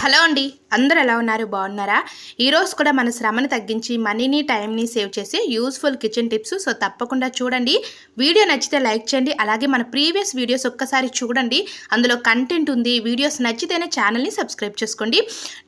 Hello అండి, అందరూ ఎలా ఉన్నారు? బాగున్నారా? ఈరోజు కూడా మన శ్రమను తగ్గించి మనీని టైంని సేవ్ చేసే యూస్ఫుల్ కిచెన్ టిప్స్. సో తప్పకుండా చూడండి. వీడియో నచ్చితే లైక్ చేయండి. అలాగే మన ప్రీవియస్ వీడియోస్ ఒక్కసారి చూడండి, అందులో కంటెంట్ ఉంది. వీడియోస్ నచ్చితేనే ఛానల్ని సబ్స్క్రైబ్ చేసుకోండి.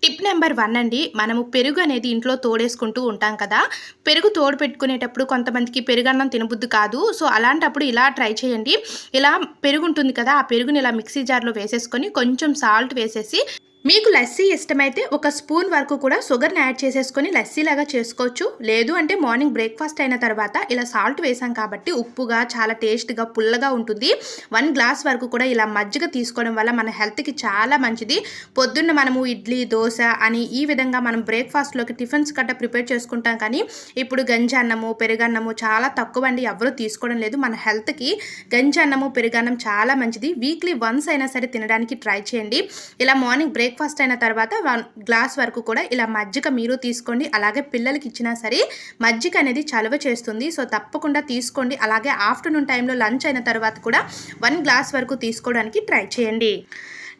టిప్ నెంబర్ 1 అండి, మనము పెరుగు అనేది ఇంట్లో తోడేసుకుంటూ ఉంటాం కదా. పెరుగు తోడు పెట్టుకునేటప్పుడు కొంతమందికి పెరుగన్నం తినబుద్ధి కాదు. సో అలాంటప్పుడు ఇలా ట్రై చేయండి. ఇలా పెరుగు ఉంటుంది కదా, ఆ పెరుగుని ఇలా మిక్సీ జార్లో వేసేసుకొని కొంచెం సాల్ట్ వేసేసి, మీకు లస్సీ ఇష్టమైతే ఒక స్పూన్ వరకు కూడా షుగర్ని యాడ్ చేసేసుకొని లస్సీ లాగా చేసుకోవచ్చు. లేదు అంటే మార్నింగ్ బ్రేక్ఫాస్ట్ అయిన తర్వాత ఇలా సాల్ట్ వేసాం కాబట్టి ఉప్పుగా చాలా టేస్ట్గా పుల్లగా ఉంటుంది. 1 గ్లాస్ వరకు కూడా ఇలా మజ్జిగ తీసుకోవడం వల్ల మన హెల్త్కి చాలా మంచిది. పొద్దున్న మనము ఇడ్లీ, దోశ అని ఈ విధంగా మనం బ్రేక్ఫాస్ట్లోకి టిఫిన్స్ గట్రా ప్రిపేర్ చేసుకుంటాం. కానీ ఇప్పుడు గంజి అన్నము, పెరుగన్నము చాలా తక్కువ అండి, ఎవరు తీసుకోవడం లేదు. మన హెల్త్కి గంజి అన్నము, పెరుగన్నం చాలా మంచిది. వీక్లీ వన్స్ అయినా సరే తినడానికి ట్రై చేయండి. ఇలా మార్నింగ్ బ్రేక్ఫాస్ట్ అయిన తర్వాత 1 గ్లాస్ వరకు కూడా ఇలా మజ్జిగ మీరు తీసుకోండి. అలాగే పిల్లలకి ఇచ్చినా సరే మజ్జిగ అనేది చలువ చేస్తుంది. సో తప్పకుండా తీసుకోండి. అలాగే ఆఫ్టర్నూన్ టైంలో లంచ్ అయిన తర్వాత కూడా 1 గ్లాస్ వరకు తీసుకోవడానికి ట్రై చేయండి.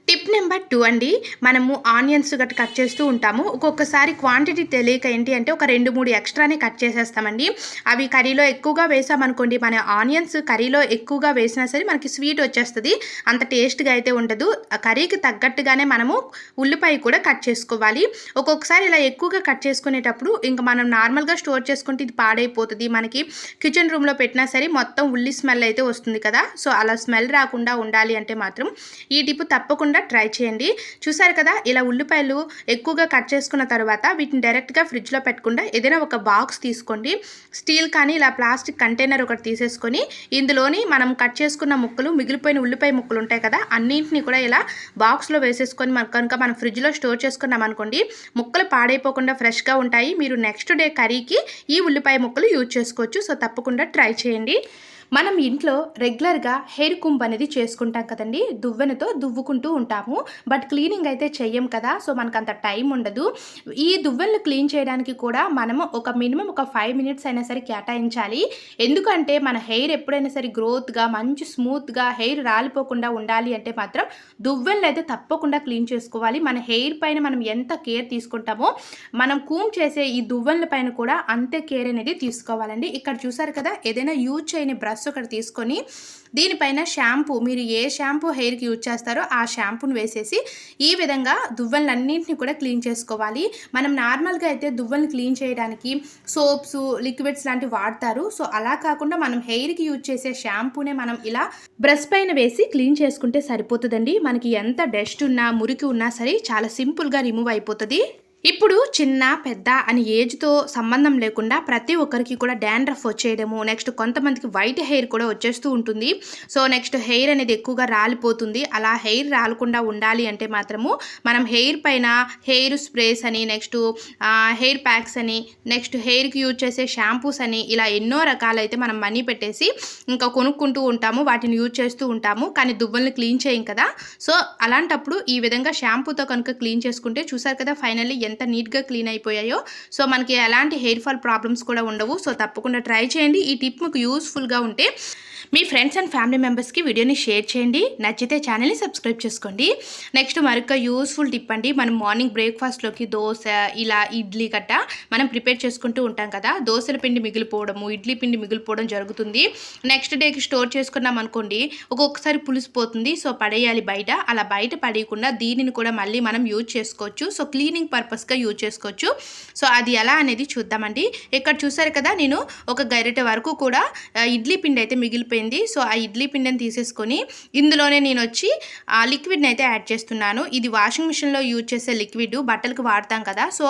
టిప్ నెంబర్ 2 అండి, మనము ఆనియన్స్ గట్రా కట్ చేస్తూ ఉంటాము. ఒక్కొక్కసారి క్వాంటిటీ తెలియక ఏంటి అంటే ఒక 2-3 ఎక్స్ట్రానే కట్ చేసేస్తామండి. అవి కర్రీలో ఎక్కువగా వేసామనుకోండి, మన ఆనియన్స్ కర్రీలో ఎక్కువగా వేసినా సరే మనకి స్వీట్ వచ్చేస్తుంది, అంత టేస్ట్గా అయితే ఉండదు. కర్రీకి తగ్గట్టుగానే మనము ఉల్లిపాయ కూడా కట్ చేసుకోవాలి. ఒక్కొక్కసారి ఇలా ఎక్కువగా కట్ చేసుకునేటప్పుడు ఇంకా మనం నార్మల్గా స్టోర్ చేసుకుంటే ఇది పాడైపోతుంది. మనకి కిచెన్ రూమ్లో పెట్టినా సరే మొత్తం ఉల్లి స్మెల్ అయితే వస్తుంది కదా. సో అలా స్మెల్ రాకుండా ఉండాలి అంటే మాత్రం ఈ టిప్ తప్పకుండా ట్రై చేయండి. చూసారు కదా, ఇలా ఉల్లిపాయలు ఎక్కువగా కట్ చేసుకున్న తర్వాత వీటిని డైరెక్ట్గా ఫ్రిడ్జ్లో పెట్టకుండా ఏదైనా ఒక బాక్స్ తీసుకోండి. స్టీల్ కానీ ఇలా ప్లాస్టిక్ కంటైనర్ ఒకటి తీసేసుకొని ఇందులోని మనం కట్ చేసుకున్న ముక్కలు, మిగిలిపోయిన ఉల్లిపాయ ముక్కలు ఉంటాయి కదా, అన్నింటినీ కూడా ఇలా బాక్స్లో వేసేసుకొని కనుక మనం ఫ్రిడ్జ్లో స్టోర్ చేసుకున్నాం అనుకోండి, ముక్కలు పాడైపోకుండా ఫ్రెష్గా ఉంటాయి. మీరు నెక్స్ట్ డే కర్రీకి ఈ ఉల్లిపాయ ముక్కలు యూజ్ చేసుకోవచ్చు. సో తప్పకుండా ట్రై చేయండి. మనం ఇంట్లో రెగ్యులర్గా హెయిర్ కుంబ్ అనేది చేసుకుంటాం కదండి, దువ్వెనతో దువ్వుకుంటూ ఉంటాము. బట్ క్లీనింగ్ అయితే చెయ్యం కదా, సో మనకు అంత టైం ఉండదు. ఈ దువ్వెనలు క్లీన్ చేయడానికి కూడా మనము మినిమం ఒక 5 మినిట్స్ అయినా సరే కేటాయించాలి. ఎందుకంటే మన హెయిర్ ఎప్పుడైనా సరే గ్రోత్గా మంచి స్మూత్గా హెయిర్ రాలిపోకుండా ఉండాలి అంటే మాత్రం దువ్వెనలు అయితే తప్పకుండా క్లీన్ చేసుకోవాలి. మన హెయిర్ పైన మనం ఎంత కేర్ తీసుకుంటామో మనం కూమ్ చేసే ఈ దువ్వెనల పైన కూడా అంతే కేర్ అనేది తీసుకోవాలండి. ఇక్కడ చూసారు కదా, ఏదైనా యూజ్ చేయని బ్రష్ ఒకటి తీసుకొని దీనిపైన షాంపూ, మీరు ఏ షాంపూ హెయిర్కి యూజ్ చేస్తారో ఆ షాంపూని వేసేసి ఈ విధంగా దువ్వెనలన్నింటినీ కూడా క్లీన్ చేసుకోవాలి. మనం నార్మల్గా అయితే దువ్వెనలు క్లీన్ చేయడానికి సోప్స్, లిక్విడ్స్ లాంటివి వాడతారు. సో అలా కాకుండా మనం హెయిర్కి యూజ్ చేసే షాంపూనే మనం ఇలా బ్రష్ పైన వేసి క్లీన్ చేసుకుంటే సరిపోతుందండి. మనకి ఎంత డస్ట్ ఉన్నా, మురికి ఉన్నా సరే చాలా సింపుల్గా రిమూవ్ అయిపోతుంది. ఇప్పుడు చిన్న పెద్ద అని ఏజ్తో సంబంధం లేకుండా ప్రతి ఒక్కరికి కూడా డాండ్రఫ్ వచ్చేయడము, నెక్స్ట్ కొంతమందికి వైట్ హెయిర్ కూడా వచ్చేస్తూ ఉంటుంది. సో నెక్స్ట్ హెయిర్ అనేది ఎక్కువగా రాలిపోతుంది. అలా హెయిర్ రాలకుండా ఉండాలి అంటే మాత్రము మనం హెయిర్ పైన హెయిర్ స్ప్రేస్ అని, నెక్స్ట్ హెయిర్ ప్యాక్స్ అని, నెక్స్ట్ హెయిర్కి యూజ్ చేసే షాంపూస్ అని, ఇలా ఎన్నో రకాలైతే మనం మనీ పెట్టేసి ఇంకా కొనుక్కుంటూ ఉంటాము, వాటిని యూజ్ చేస్తూ ఉంటాము. కానీ దువ్వెనలు క్లీన్ చేయం కదా. సో అలాంటప్పుడు ఈ విధంగా షాంపూతో కనుక క్లీన్ చేసుకుంటే చూసారు కదా ఫైనల్లీ ఎంత నీట్గా క్లీన్ అయిపోయాయో. సో మనకి ఎలాంటి హెయిర్ ఫాల్ ప్రాబ్లమ్స్ కూడా ఉండవు. సో తప్పకుండా ట్రై చేయండి. ఈ టిప్ మీకు యూస్ఫుల్గా ఉంటే మీ ఫ్రెండ్స్ అండ్ ఫ్యామిలీ మెంబర్స్కి వీడియోని షేర్ చేయండి. నచ్చితే ఛానల్ని సబ్స్క్రైబ్ చేసుకోండి. నెక్స్ట్ మరొక యూస్ఫుల్ టిప్ అండి, మనం మార్నింగ్ బ్రేక్ఫాస్ట్లోకి దోశ, ఇలా ఇడ్లీ గట్ట మనం ప్రిపేర్ చేసుకుంటూ ఉంటాం కదా. దోశల పిండి మిగిలిపోవడము, ఇడ్లీ పిండి మిగిలిపోవడం జరుగుతుంది. నెక్స్ట్ డేకి స్టోర్ చేసుకున్నాం అనుకోండి, ఒక్కొక్కసారి పులిసిపోతుంది. సో పడేయాలి బయట. అలా బయట పడేయకుండా దీనిని కూడా మళ్ళీ మనం యూజ్ చేసుకోవచ్చు. సో క్లీనింగ్ పర్పస్గా యూజ్ చేసుకోవచ్చు. సో అది ఎలా అనేది చూద్దామండి. ఇక్కడ చూసారు కదా, నేను ఒక గరిటె వరకు కూడా ఇడ్లీ పిండి అయితే మిగిలిపోయింది. సో ఆ ఇడ్లీ పిండిని తీసేసుకొని ఇందులోనే నేను వచ్చి ఆ లిక్విడ్ని అయితే యాడ్ చేస్తున్నాను. ఇది వాషింగ్ మిషన్లో యూజ్ చేసే లిక్విడ్, బట్టలకు వాడతాం కదా. సో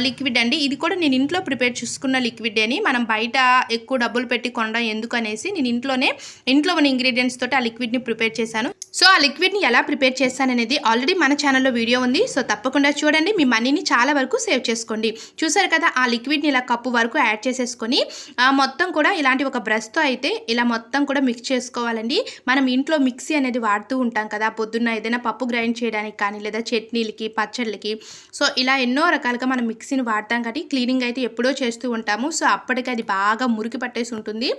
లిక్విడ్ అండి, ఇది కూడా నేను ఇంట్లో ప్రిపేర్ చేసుకున్న లిక్విడ్ అని. మనం బయట ఎక్కువ డబ్బులు పెట్టి కొనడం ఎందుకు అనేసి నేను ఇంట్లో ఉన్న ఇంగ్రీడియంట్స్ తోటి ఆ లిక్విడ్ని ప్రిపేర్ చేశాను. సో ఆ లిక్విడ్ని ఎలా ప్రిపేర్ చేస్తాననేది ఆల్రెడీ మన ఛానల్లో వీడియో ఉంది. సో తప్పకుండా చూడండి, మీ మనీని చాలా వరకు సేవ్ చేసుకోండి. చూసారు కదా, ఆ లిక్విడ్ని ఇలా కప్పు వరకు యాడ్ చేసేసుకొని మొత్తం కూడా ఇలాంటి ఒక బ్రష్తో అయితే ఇలా మొత్తం కూడా మిక్స్ చేసుకోవాలండి. మనం ఇంట్లో మిక్సీ అనేది వాడుతూ ఉంటాం కదా, పొద్దున్న ఏదైనా పప్పు గ్రైండ్ చేయడానికి కానీ, లేదా చట్నీలకి, పచ్చళ్ళకి. సో ఇలా ఎన్నో రకాలుగా మనం మిక్సీని వాడతాం కాబట్టి క్లీనింగ్ అయితే ఎప్పుడో చేస్తూ ఉంటాము. సో అప్పటికి అది బాగా మురికి పట్టేసి ఉంటుంది.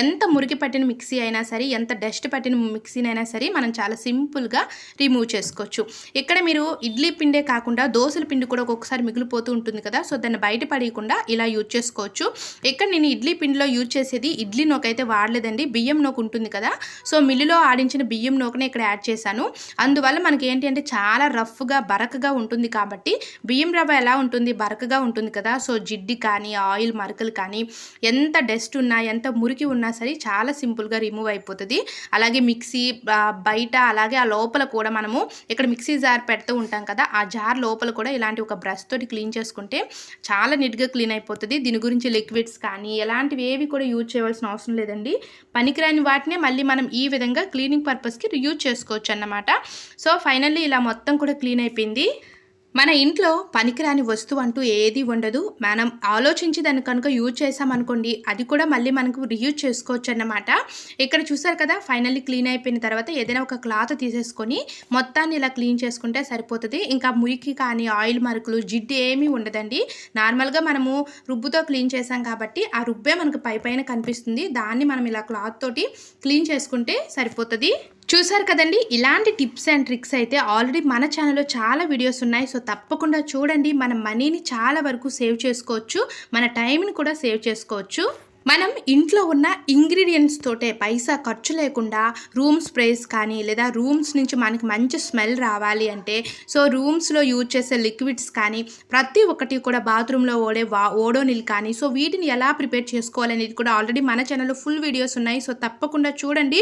ఎంత మురికి పట్టిన మిక్సీ అయినా సరే, ఎంత డస్ట్ పట్టిన మిక్సీనైనా సరే మనం చాలా సింపుల్గా రిమూవ్ చేసుకోవచ్చు. ఇక్కడ మీరు ఇడ్లీ పిండే కాకుండా దోశల పిండి కూడా ఒక్కొక్కసారి మిగిలిపోతూ ఉంటుంది కదా, సో దాన్ని బయట పడేయకుండా ఇలా యూజ్ చేసుకోవచ్చు. ఇక్కడ నేను ఇడ్లీ పిండిలో యూజ్ చేసేది ఇడ్లీ నూక అయితే వాడలేదండి, బియ్యం నూక ఉంటుంది కదా, సో మిల్లులో ఆడించిన బియ్యం నూకనే ఇక్కడ యాడ్ చేశాను. అందువల్ల మనకి ఏంటి అంటే చాలా రఫ్గా బరకగా ఉంటుంది కాబట్టి, బియ్యం రవ్వ ఎలా ఉంటుంది బరకగా ఉంటుంది కదా, సో జిడ్డి కానీ ఆయిల్ మరకలు కానీ ఎంత డస్ట్ ఉన్నా ఎంత మురికి ఉన్నా సరే చాలా సింపుల్గా రిమూవ్ అయిపోతుంది. అలాగే మిక్సీ బయట అలాగే ఆ లోపల కూడా మనము ఇక్కడ మిక్సీ జార్ పెడుతూ ఉంటాం కదా, ఆ జార్ లోపల కూడా ఇలాంటి ఒక బ్రష్ తోటి క్లీన్ చేసుకుంటే చాలా నీట్గా క్లీన్ అయిపోతుంది. దీని గురించి లిక్విడ్స్ కానీ ఎలాంటివి ఏవి కూడా యూజ్ చేయవలసిన అవసరం లేదండి. పనికిరాని వాటినే మళ్ళీ మనం ఈ విధంగా క్లీనింగ్ పర్పస్కి యూజ్ చేసుకోవచ్చు అన్నమాట. సో ఫైనల్లీ ఇలా మొత్తం కూడా క్లీన్ అయిపోయింది. మన ఇంట్లో పనికిరాని వస్తువు అంటూ ఏది ఉండదు. మనం ఆలోచించి దాన్ని కనుక యూజ్ చేసామనుకోండి, అది కూడా మళ్ళీ మనకు రీయూజ్ చేసుకోవచ్చు అన్నమాట. ఇక్కడ చూసారు కదా, ఫైనల్లీ క్లీన్ అయిపోయిన తర్వాత ఏదైనా ఒక క్లాత్ తీసేసుకొని మొత్తాన్ని ఇలా క్లీన్ చేసుకుంటే సరిపోతుంది. ఇంకా మురికి కానీ ఆయిల్ మరకలు జిడ్డు ఏమీ ఉండదండి. నార్మల్గా మనము రుబ్బుతో క్లీన్ చేసాం కాబట్టి ఆ రుబ్బే మనకు పైన కనిపిస్తుంది. దాన్ని మనం ఇలా క్లాత్ తోటి క్లీన్ చేసుకుంటే సరిపోతుంది. చూసారు కదండి, ఇలాంటి టిప్స్ అండ్ ట్రిక్స్ అయితే ఆల్రెడీ మన ఛానల్లో చాలా వీడియోస్ ఉన్నాయి. సో తప్పకుండా చూడండి. మన మనీని చాలా వరకు సేవ్ చేసుకోవచ్చు, మన టైంని కూడా సేవ్ చేసుకోవచ్చు. మనం ఇంట్లో ఉన్న ఇంగ్రీడియంట్స్ తోటే పైసా ఖర్చు లేకుండా రూమ్ స్ప్రేస్ కానీ లేదా రూమ్స్ నుంచి మనకి మంచి స్మెల్ రావాలి అంటే సో రూమ్స్లో యూజ్ చేసే లిక్విడ్స్ కానీ ప్రతి ఒక్కటి కూడా బాత్రూంలో ఓడోనిల్ కానీ సో వీటిని ఎలా ప్రిపేర్ చేసుకోవాలనేది కూడా ఆల్రెడీ మన ఛానల్లో ఫుల్ వీడియోస్ ఉన్నాయి. సో తప్పకుండా చూడండి.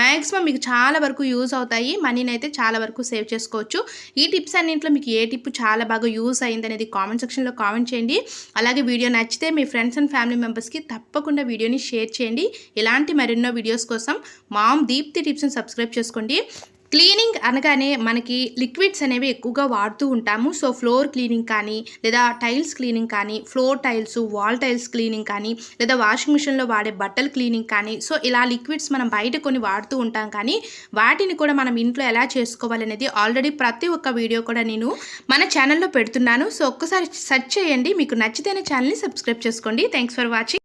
మ్యాక్సిమం మీకు చాలా వరకు యూజ్ అవుతాయి, మనీని అయితే చాలా వరకు సేవ్ చేసుకోవచ్చు. ఈ టిప్స్ అన్నింటిలో మీకు ఏ టిప్ చాలా బాగా యూజ్ అయింది అనేది కామెంట్ సెక్షన్లో కామెంట్ చేయండి. అలాగే వీడియో నచ్చితే మీ ఫ్రెండ్స్ అండ్ ఫ్యామిలీ మెంబర్స్కి తప్పకుండా వీడియోని షేర్ చేయండి. ఇలాంటి మరెన్నో వీడియోస్ కోసం మామ్ దీప్తి టిప్స్ని సబ్స్క్రైబ్ చేసుకోండి. క్లీనింగ్ అనగానే మనకి లిక్విడ్స్ అనేవి ఎక్కువగా వాడుతూ ఉంటాము. సో ఫ్లోర్ క్లీనింగ్ కానీ లేదా టైల్స్ క్లీనింగ్ కానీ, floor tiles wall tiles cleaning కానీ లేదా వాషింగ్ మిషన్లో వాడే బట్టలు క్లీనింగ్ కానీ సో ఇలా లిక్విడ్స్ మనం బయట కొన్ని వాడుతూ ఉంటాం. కానీ వాటిని కూడా మనం ఇంట్లో ఎలా చేసుకోవాలనేది ఆల్రెడీ ప్రతి ఒక్క వీడియో కూడా నేను మన ఛానల్లో పెడుతున్నాను. సో ఒక్కసారి సెర్చ్ చేయండి, మీకు నచ్చితేనే ఛానల్ని సబ్స్క్రైబ్ చేసుకోండి. Thanks for watching.